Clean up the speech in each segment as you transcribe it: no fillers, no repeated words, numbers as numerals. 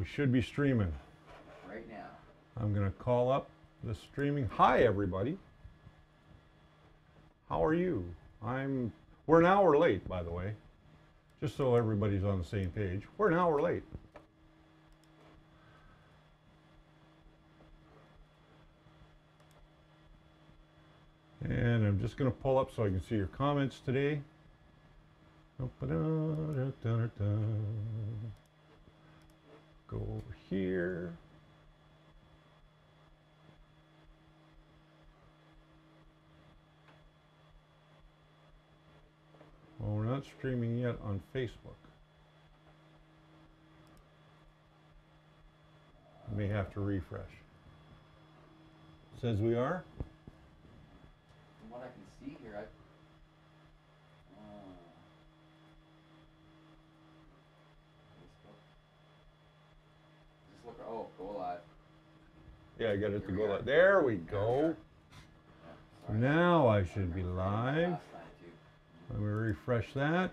We should be streaming right now. I'm going to call up the streaming. Hi, everybody. How are you? We're an hour late, by the way, just so everybody's on the same page. We're an hour late. And I'm just going to pull up so I can see your comments today. Go over here. Well, we're not streaming yet on Facebook. I may have to refresh. Says we are. From what I can see here, Facebook. Just look. Oh, go live. Yeah, I got it to go live. There we go. Yeah, now I should be live. Let me refresh that.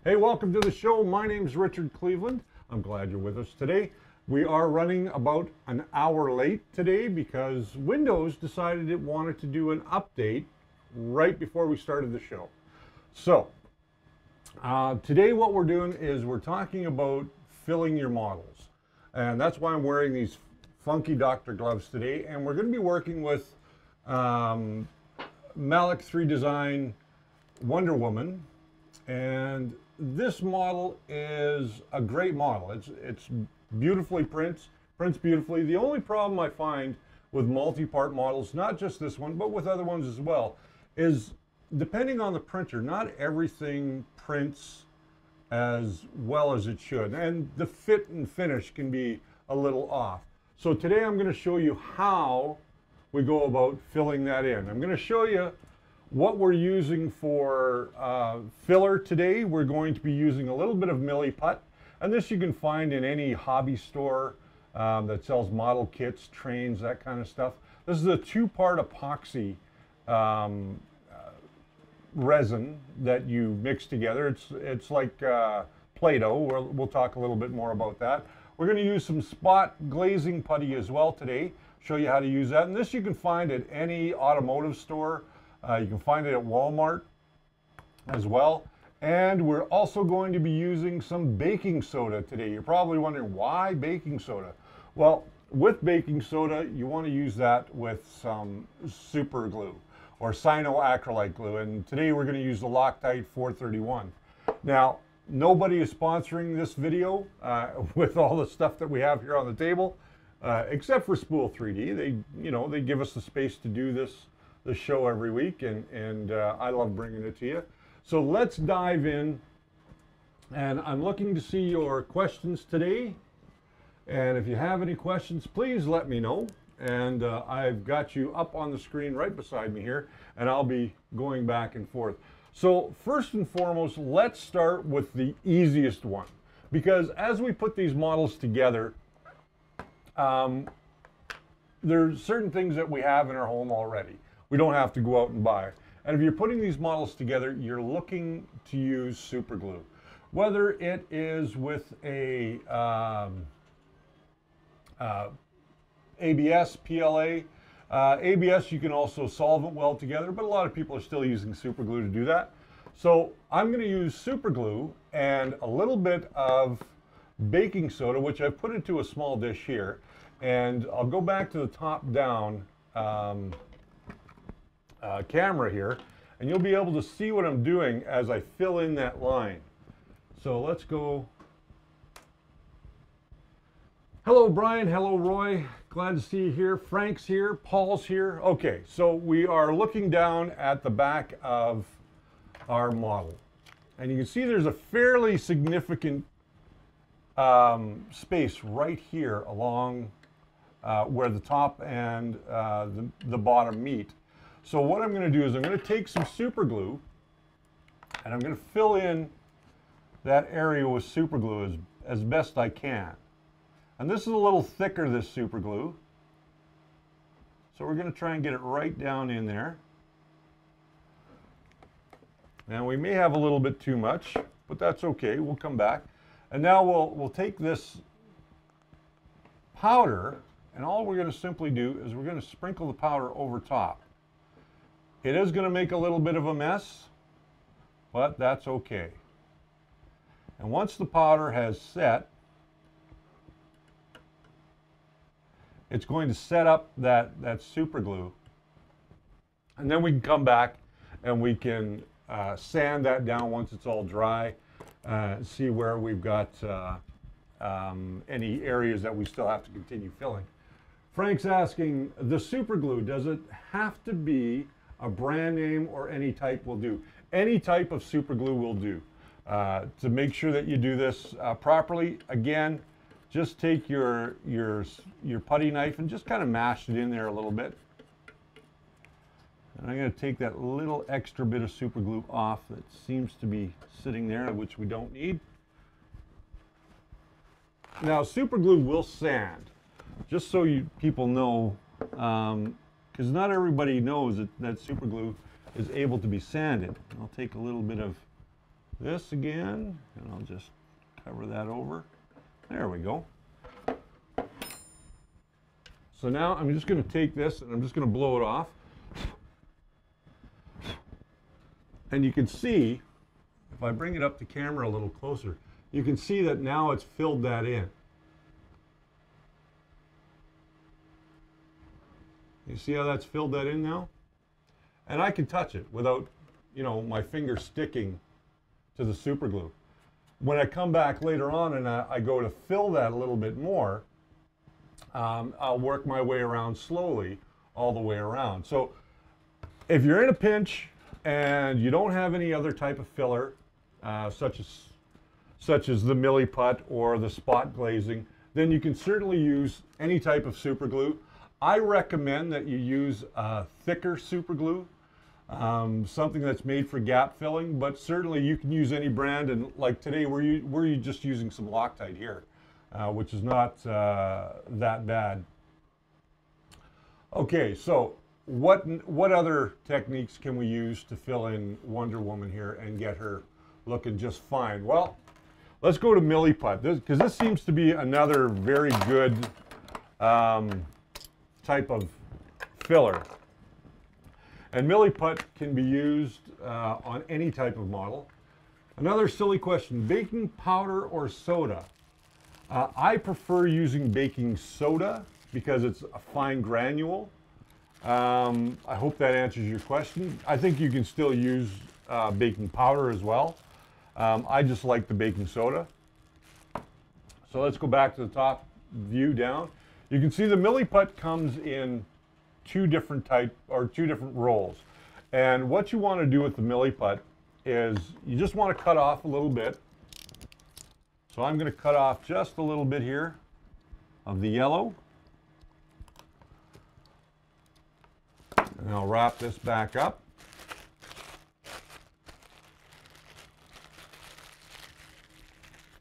Hey, welcome to the show. My name's Richard Cleveland. I'm glad you're with us today. We are running about an hour late today because Windows decided it wanted to do an update right before we started the show. So, today what we're doing is we're talking about filling your models. And that's why I'm wearing these funky doctor gloves today. And we're going to be working with Malik 3 Design Wonder Woman. And this model is a great model. It's beautifully prints beautifully. The only problem I find with multi-part models, not just this one, but with other ones as well, is depending on the printer, not everything prints as well as it should. And the fit and finish can be a little off. So today I'm going to show you how we go about filling that in. I'm going to show you what we're using for filler today. We're going to be using a little bit of Milliput, and this you can find in any hobby store that sells model kits, trains, that kind of stuff. This is a 2-part epoxy resin that you mix together. It's like Play-Doh. We'll talk a little bit more about that. We're going to use some spot glazing putty as well today, show you how to use that. And this you can find at any automotive store. You can find it at Walmart as well. And we're also going to be using some baking soda today. You're probably wondering, why baking soda? Well, with baking soda, you want to use that with some super glue or cyanoacrylate glue. And today we're going to use the Loctite 431. Now, nobody is sponsoring this video with all the stuff that we have here on the table, except for Spool 3D. They give us the space to do this show every week, and I love bringing it to you. So let's dive in, and I'm looking to see your questions today. And if you have any questions, please let me know. And I've got you up on the screen right beside me here, and I'll be going back and forth. So first and foremost, let's start with the easiest one, because as we put these models together, there's certain things that we have in our home already. We don't have to go out and buy. And if you're putting these models together, you're looking to use super glue. Whether it is with a ABS, PLA. ABS you can also solvent weld together, but a lot of people are still using super glue to do that. So I'm going to use super glue and a little bit of baking soda, which I've put into a small dish here. And I'll go back to the top-down camera here, and you'll be able to see what I'm doing as I fill in that line. So let's go. Hello Brian, hello Roy, glad to see you here. Frank's here, Paul's here. Okay, so we are looking down at the back of our model, and you can see there's a fairly significant space right here along where the top and the bottom meet. So what I'm going to do is I'm going to take some super glue and I'm going to fill in that area with super glue as best I can. And this is a little thicker, this super glue. So we're going to try and get it right down in there. Now we may have a little bit too much, but that's okay. We'll come back. And now we'll take this powder, and all we're going to simply do is we're going to sprinkle the powder over top. It is going to make a little bit of a mess, but that's okay. And once the powder has set, it's going to set up that super glue. And then we can come back and we can sand that down once it's all dry, see where we've got any areas that we still have to continue filling. Frank's asking, the super glue, does it have to be a brand name or any type will do? Any type of super glue will do. To make sure that you do this properly, again, just take your putty knife and just kind of mash it in there a little bit. And I'm going to take that little extra bit of super glue off that seems to be sitting there, which we don't need. Now, super glue will sand, just so people know, because not everybody knows that super glue is able to be sanded. I'll take a little bit of this again, and I'll just cover that over. There we go. So now I'm just going to take this and I'm just going to blow it off. And you can see, if I bring it up to camera a little closer, you can see that now it's filled that in. You see how that's filled that in now? And I can touch it without, my finger sticking to the super glue. When I come back later on and I go to fill that a little bit more, I'll work my way around slowly all the way around. So if you're in a pinch and you don't have any other type of filler, such as the Milli Putt or the spot glazing, then you can certainly use any type of super glue. I recommend that you use thicker super glue, something that's made for gap filling, but certainly you can use any brand. And like today, we're just using some Loctite here, which is not that bad. Okay, so what other techniques can we use to fill in Wonder Woman here and get her looking just fine? Well, let's go to Milli Putt, because this seems to be another very good type of filler. And Milli Putt can be used on any type of model. Another silly question, baking powder or soda? I prefer using baking soda because it's a fine granule. I hope that answers your question. I think you can still use baking powder as well. I just like the baking soda. So let's go back to the top view down. You can see the Milli Putt comes in two different rolls. And what you want to do with the Milli Putt is you just want to cut off a little bit. So I'm going to cut off just a little bit here of the yellow. And I'll wrap this back up.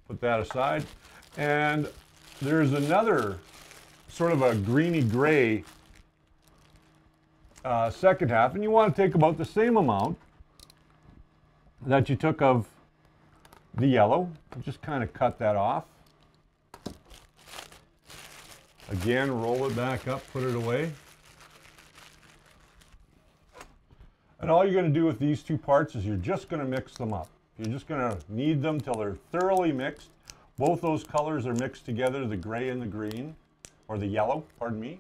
Put that aside. And there's another sort of a greeny gray second half, and you want to take about the same amount that you took of the yellow. Just kind of cut that off. Again, roll it back up, put it away. And all you're going to do with these two parts is you're just going to mix them up. You're just going to knead them till they're thoroughly mixed. Both those colors are mixed together, the gray and the green, or the yellow, pardon me.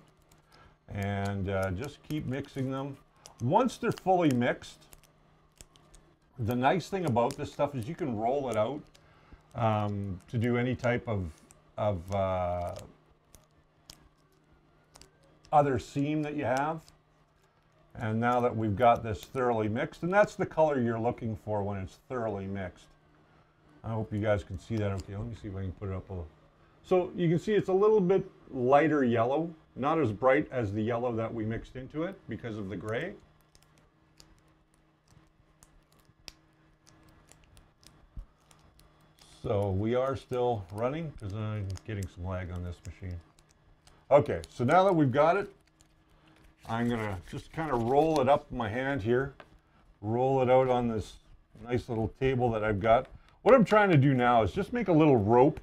And just keep mixing them. Once they're fully mixed, the nice thing about this stuff is you can roll it out to do any type of other seam that you have. And now that we've got this thoroughly mixed, and that's the color you're looking for when it's thoroughly mixed. I hope you guys can see that okay. Let me see if I can put it up a little. So you can see it's a little bit lighter yellow, not as bright as the yellow that we mixed into it because of the gray. So we are still running because I'm getting some lag on this machine. Okay, so now that we've got it, I'm gonna just kind of roll it up in my hand here, roll it out on this nice little table that I've got. What I'm trying to do now is just make a little rope.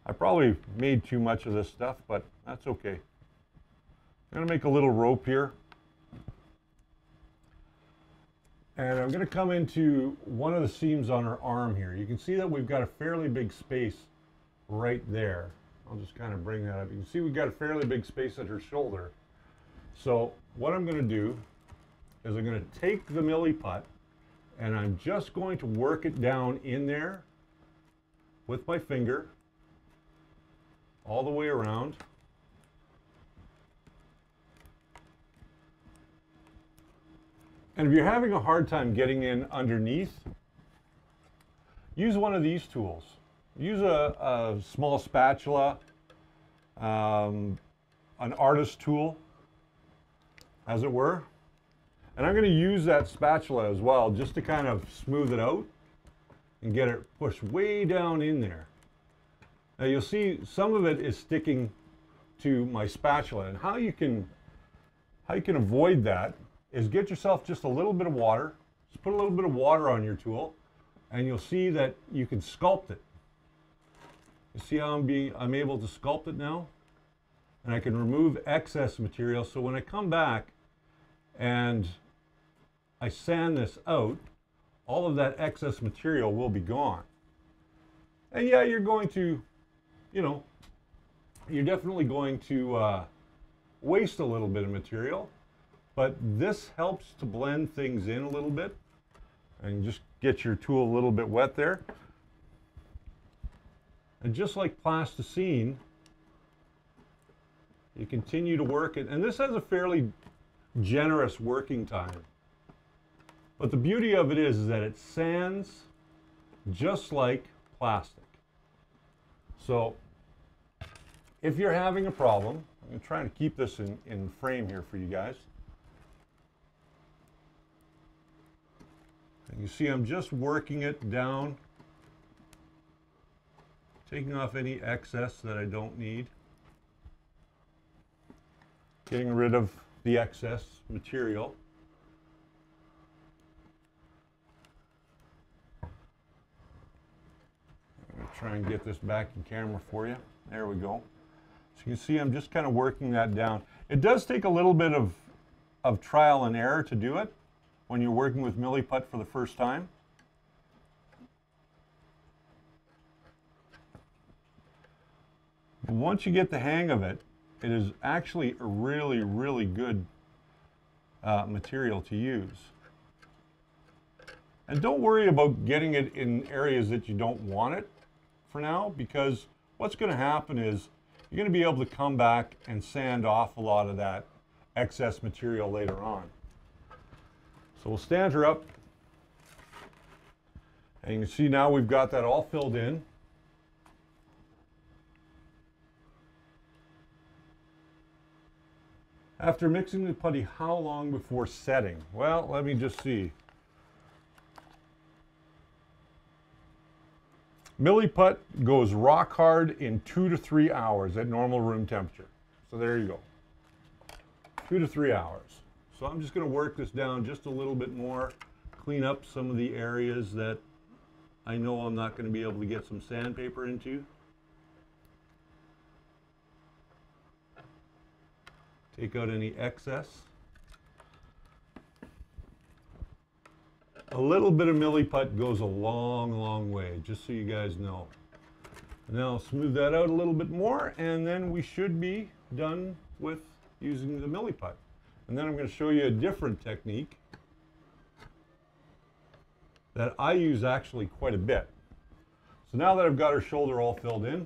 I probably made too much of this stuff, but that's okay. I'm gonna make a little rope here. And I'm gonna come into one of the seams on her arm here. You can see that we've got a fairly big space right there. I'll just kind of bring that up. You can see we've got a fairly big space at her shoulder. So what I'm gonna do is I'm gonna take the milli putt and I'm just going to work it down in there with my finger all the way around. And if you're having a hard time getting in underneath, use one of these tools. Use a small spatula, an artist tool, as it were. And I'm going to use that spatula as well just to kind of smooth it out and get it pushed way down in there. Now you'll see some of it is sticking to my spatula, and how you can avoid that is get yourself just a little bit of water. Just put a little bit of water on your tool and you'll see that you can sculpt it. You see how I'm able to sculpt it now? And I can remove excess material, so when I come back and I sand this out, all of that excess material will be gone. And yeah, you're going to, you're definitely going to waste a little bit of material. But this helps to blend things in a little bit and just get your tool a little bit wet there. And just like plasticine, you continue to work it. And this has a fairly generous working time. But the beauty of it is that it sands just like plastic. So if you're having a problem, I'm trying to keep this in frame here for you guys. And you see I'm just working it down, taking off any excess that I don't need, getting rid of the excess material. I'm going to try and get this back in camera for you. There we go. So you can see I'm just kind of working that down. It does take a little bit of trial and error to do it when you're working with milli putt for the first time. But once you get the hang of it, it is actually a really, really good material to use. And don't worry about getting it in areas that you don't want it for now, because what's going to happen is you're going to be able to come back and sand off a lot of that excess material later on. So we'll stand her up, and you can see now we've got that all filled in. After mixing the putty, how long before setting? Well, let me just see. Milli putt goes rock hard in 2 to 3 hours at normal room temperature. So there you go, 2 to 3 hours. So I'm just going to work this down just a little bit more, clean up some of the areas that I know I'm not going to be able to get some sandpaper into. Take out any excess. A little bit of milli putt goes a long, long way, just so you guys know. Now I'll smooth that out a little bit more, and then we should be done with using the milli putt. And then I'm going to show you a different technique that I use actually quite a bit. So now that I've got her shoulder all filled in,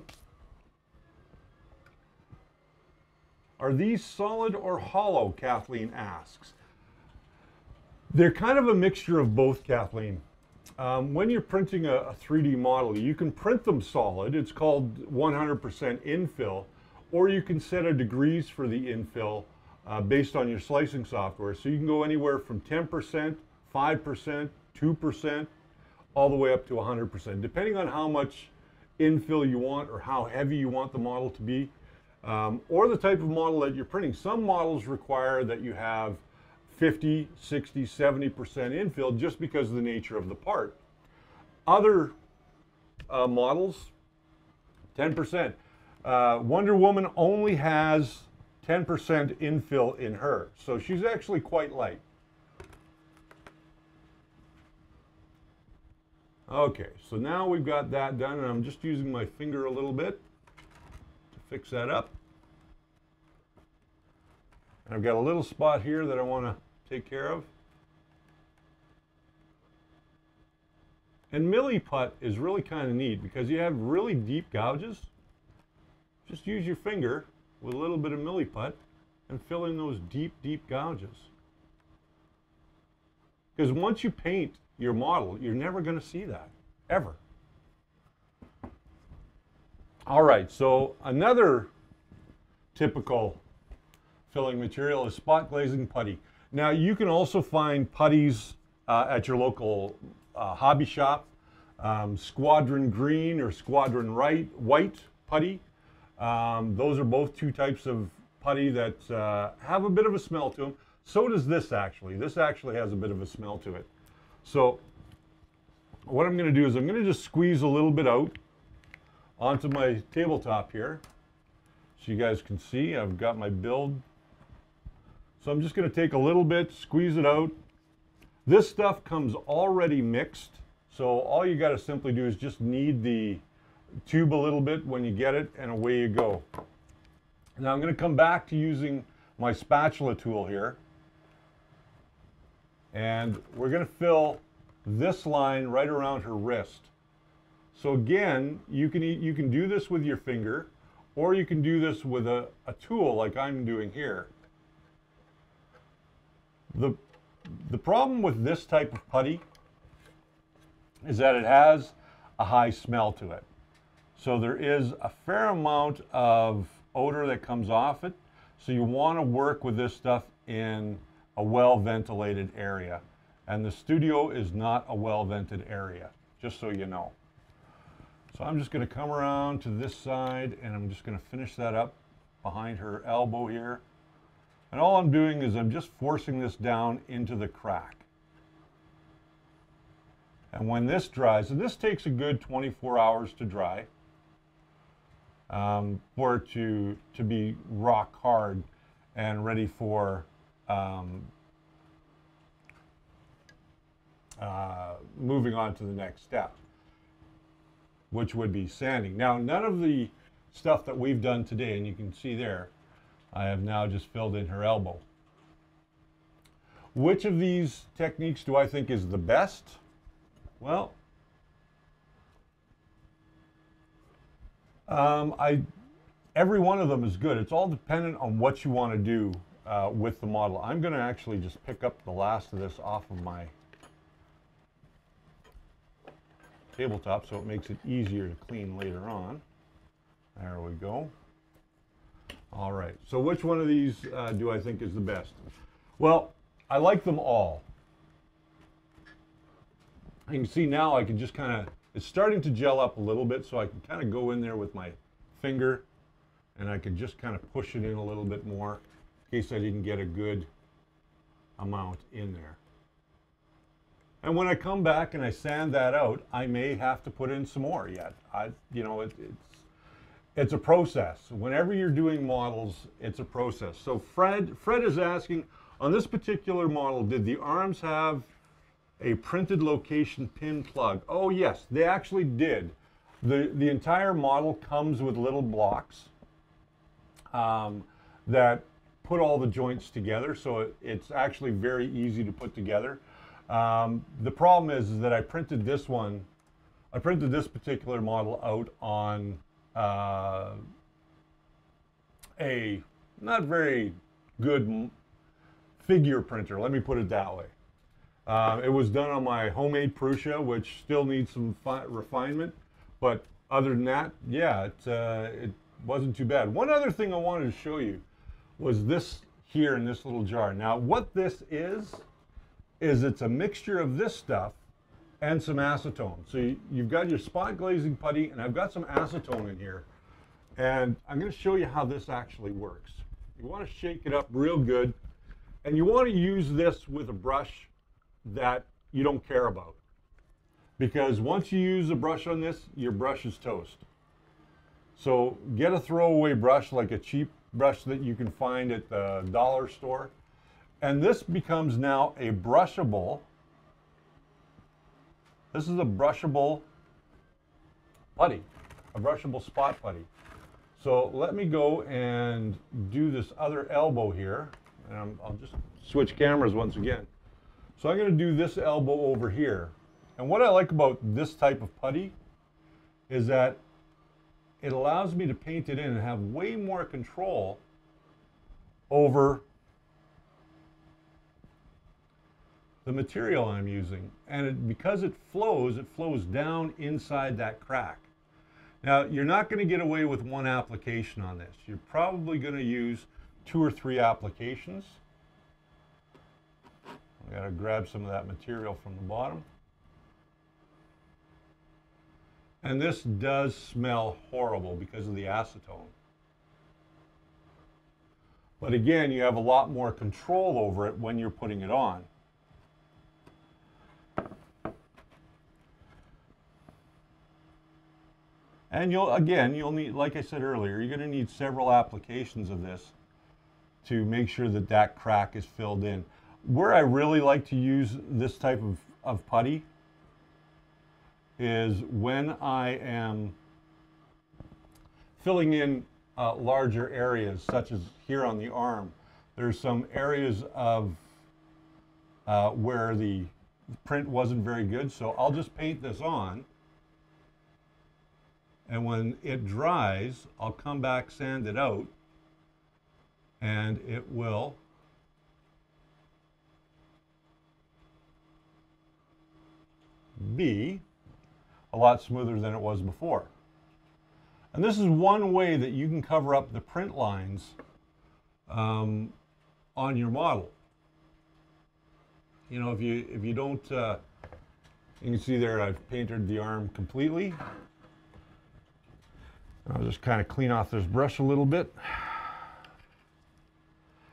are these solid or hollow, Kathleen asks. They're kind of a mixture of both, Kathleen. When you're printing a 3D model, you can print them solid. It's called 100% infill, or you can set a degrees for the infill based on your slicing software. So you can go anywhere from 10%, 5%, 2%. all the way up to 100%, depending on how much infill you want or how heavy you want the model to be, or the type of model that you're printing. Some models require that you have 50, 60, 70% infill just because of the nature of the part. Other models, 10%. Wonder Woman only has 10% infill in her, so she's actually quite light. Okay, so now we've got that done, and I'm just using my finger a little bit to fix that up. And I've got a little spot here that I want to take care of. And milli-putt is really kind of neat because you have really deep gouges. Just use your finger with a little bit of milli-putt and fill in those deep, deep gouges. Because once you paint your model, you're never going to see that, ever. All right, so another typical filling material is spot glazing putty. Now, you can also find putties at your local hobby shop. Squadron green or squadron white putty. Those are both two types of putty that have a bit of a smell to them. So does this actually. This actually has a bit of a smell to it. So what I'm going to do is I'm going to just squeeze a little bit out onto my tabletop here. So you guys can see I've got my build. So I'm just going to take a little bit, squeeze it out. This stuff comes already mixed. So all you got to simply do is just knead the tube a little bit when you get it, and away you go. Now I'm going to come back to using my spatula tool here. And we're going to fill this line right around her wrist. So again, you can do this with your finger, or you can do this with a tool like I'm doing here. The problem with this type of putty is that it has a high smell to it. So there is a fair amount of odor that comes off it. So you want to work with this stuff in a well-ventilated area. And the studio is not a well-vented area, just so you know. So I'm just going to come around to this side, and I'm just going to finish that up behind her elbow here. And all I'm doing is I'm just forcing this down into the crack. And when this dries, and this takes a good 24 hours to dry, for it to be rock hard and ready for moving on to the next step, which would be sanding. Now, none of the stuff that we've done today, and you can see there, I have now just filled in her elbow. Which of these techniques do I think is the best? Well, every one of them is good. It's all dependent on what you want to do with the model. I'm going to actually just pick up the last of this off of my tabletop so it makes it easier to clean later on. There we go. All right, so which one of these do I think is the best? Well, I like them all. You can see now I can just kind of, it's starting to gel up a little bit, so I can kind of go in there with my finger and I can just kind of push it in a little bit more in case I didn't get a good amount in there. And when I come back and I sand that out, I may have to put in some more yet. You know, it's a process. Whenever you're doing models, it's a process. So Fred is asking, on this particular model, did the arms have a printed location pin plug? Oh yes, they actually did. The entire model comes with little blocks that put all the joints together, so it's actually very easy to put together. The problem is that I printed this particular model out on a not very good figure printer, let me put it that way. It was done on my homemade Prusa, which still needs some refinement, but other than that, yeah, it wasn't too bad. One other thing I wanted to show you was this here in this little jar. Now, what this is it's a mixture of this stuff and some acetone. So you've got your spot glazing putty, and I've got some acetone in here. And I'm going to show you how this actually works. You want to shake it up real good, and you want to use this with a brush that you don't care about. Because once you use a brush on this, your brush is toast. So get a throwaway brush, like a cheap brush that you can find at the dollar store. And this becomes now a brushable. This is a brushable putty, a brushable spot putty. So let me go and do this other elbow here. And I'll just switch cameras once again. So I'm going to do this elbow over here. And what I like about this type of putty is that it allows me to paint it in and have way more control over the material I'm using. And because it flows down inside that crack. Now, you're not going to get away with one application on this. You're probably going to use 2 or 3 applications. I got to grab some of that material from the bottom. And this does smell horrible because of the acetone. But again, you have a lot more control over it when you're putting it on. And you'll need, like I said earlier, you're going to need several applications of this to make sure that that crack is filled in. Where I really like to use this type of putty is when I am filling in larger areas, such as here on the arm. There's some areas of where the print wasn't very good, so I'll just paint this on. And when it dries, I'll come back, sand it out, and it will be a lot smoother than it was before. And this is one way that you can cover up the print lines on your model. You know, if you don't, you can see there I've painted the arm completely. I'll just kind of clean off this brush a little bit.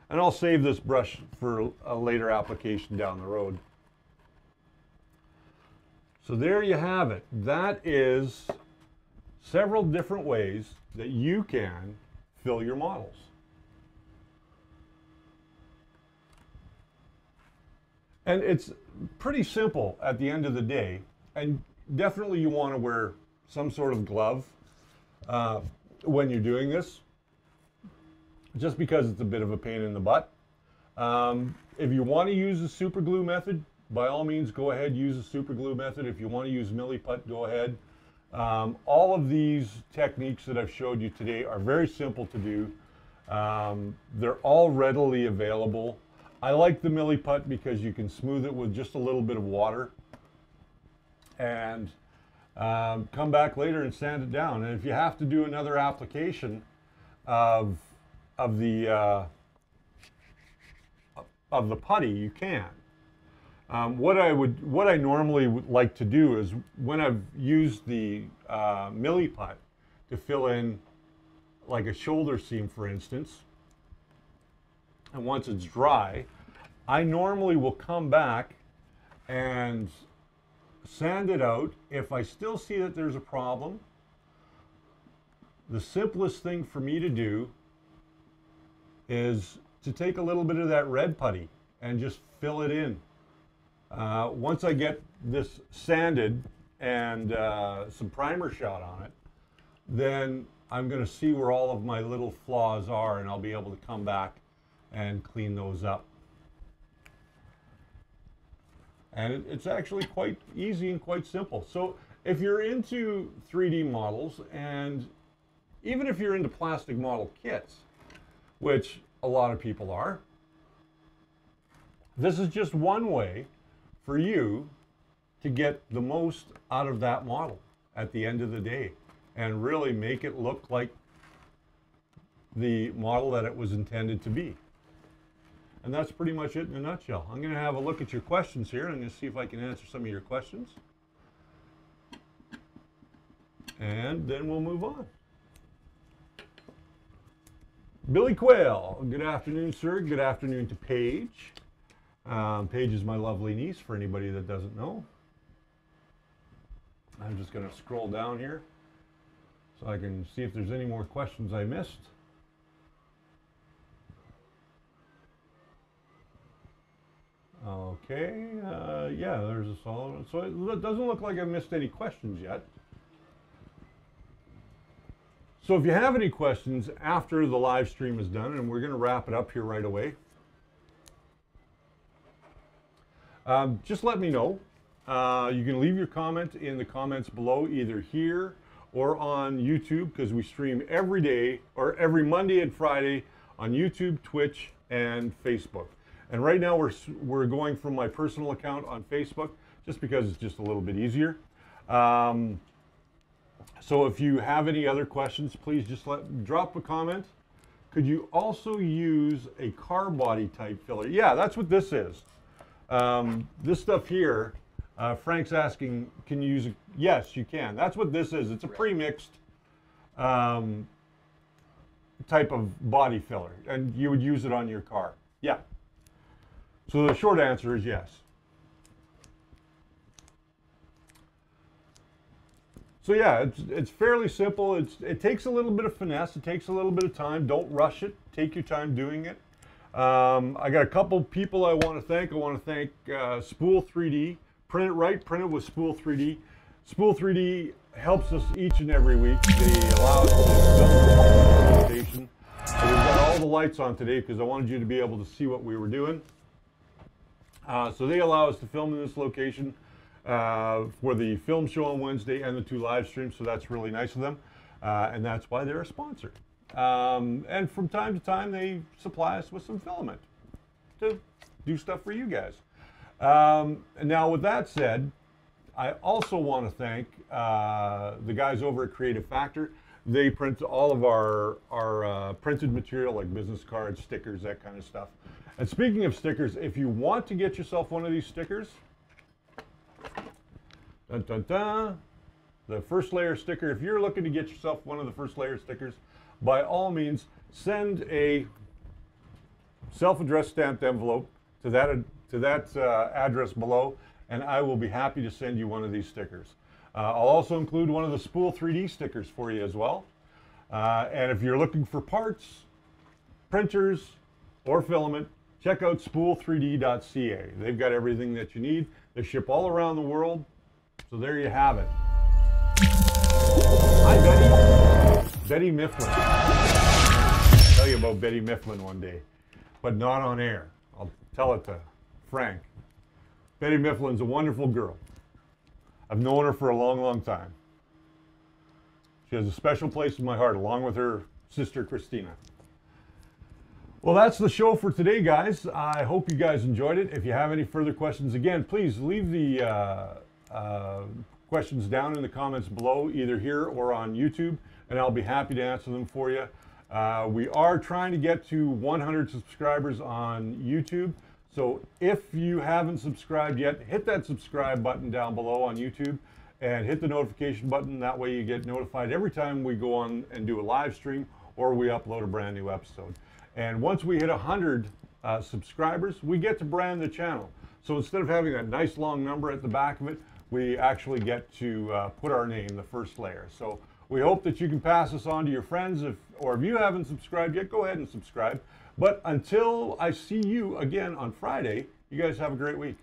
And I'll save this brush for a later application down the road. So there you have it. That is several different ways that you can fill your models. And it's pretty simple at the end of the day. And definitely you want to wear some sort of glove when you're doing this, just because it's a bit of a pain in the butt. If you want to use the super glue method, by all means go ahead, use the super glue method. If you want to use milliput, go ahead. All of these techniques that I've showed you today are very simple to do. They're all readily available. I like the milliput because you can smooth it with just a little bit of water and come back later and sand it down. And if you have to do another application of the putty, you can. What I normally would like to do is when I've used the milliput to fill in like a shoulder seam, for instance, and once it's dry, I normally will come back and sand it out. If I still see that there's a problem, the simplest thing for me to do is to take a little bit of that red putty and just fill it in. Once I get this sanded and some primer shot on it, then I'm going to see where all of my little flaws are, and I'll be able to come back and clean those up. And it's actually quite easy and quite simple. So if you're into 3D models, and even if you're into plastic model kits, which a lot of people are, this is just one way for you to get the most out of that model at the end of the day and really make it look like the model that it was intended to be. And that's pretty much it in a nutshell. I'm going to have a look at your questions here. I'm going to see if I can answer some of your questions. And then we'll move on. Billy Quayle, good afternoon, sir. Good afternoon to Paige. Paige is my lovely niece, for anybody that doesn't know. I'm just going to scroll down here so I can see if there's any more questions I missed. Okay, yeah, there's a solid. So it doesn't look like I've missed any questions yet. So if you have any questions after the live stream is done, and we're going to wrap it up here right away, just let me know. You can leave your comment in the comments below, either here or on YouTube, because we stream every day, or every Monday and Friday on YouTube, Twitch, and Facebook. And right now we're going from my personal account on Facebook, just because it's just a little bit easier. So if you have any other questions, please just drop a comment. Could you also use a car body type filler? Yeah, that's what this is. This stuff here, Frank's asking, can you use it? Yes, you can. That's what this is. It's a pre-mixed type of body filler, and you would use it on your car. Yeah. So the short answer is yes. So yeah, it's fairly simple. It takes a little bit of finesse. It takes a little bit of time. Don't rush it. Take your time doing it. I got a couple people I want to thank. I want to thank Spool 3D. Print it right. Print it with Spool 3D. Spool 3D helps us each and every week. They allow us to film the presentation. We've got all the lights on today because I wanted you to be able to see what we were doing. So they allow us to film in this location for the film show on Wednesday and the 2 live streams, so that's really nice of them, and that's why they're a sponsor. And from time to time, they supply us with some filament to do stuff for you guys. And now, with that said, I also want to thank the guys over at Creative Factor. They print all of our printed material, like business cards, stickers, that kind of stuff. And speaking of stickers, if you want to get yourself one of these stickers, dun, dun, dun, the first layer sticker, if you're looking to get yourself one of the first layer stickers, by all means, send a self-addressed stamped envelope to that address below, and I will be happy to send you one of these stickers. I'll also include one of the Spool 3D stickers for you as well. And if you're looking for parts, printers, or filament, check out spool3d.ca. They've got everything that you need. They ship all around the world. So there you have it. Hi, Betty. Betty Mifflin. I'll tell you about Betty Mifflin one day, but not on air. I'll tell it to Frank. Betty Mifflin's a wonderful girl. I've known her for a long, long time. She has a special place in my heart, along with her sister, Christina. Well, that's the show for today, guys. I hope you guys enjoyed it. If you have any further questions, again, please leave the questions down in the comments below, either here or on YouTube, and I'll be happy to answer them for you. We are trying to get to 100 subscribers on YouTube. So if you haven't subscribed yet, hit that subscribe button down below on YouTube and hit the notification button. That way you get notified every time we go on and do a live stream or we upload a brand new episode. And once we hit 100 subscribers, we get to brand the channel. So instead of having that nice long number at the back of it, we actually get to put our name, the first layer. So we hope that you can pass this on to your friends, or if you haven't subscribed yet, go ahead and subscribe. But until I see you again on Friday, you guys have a great week.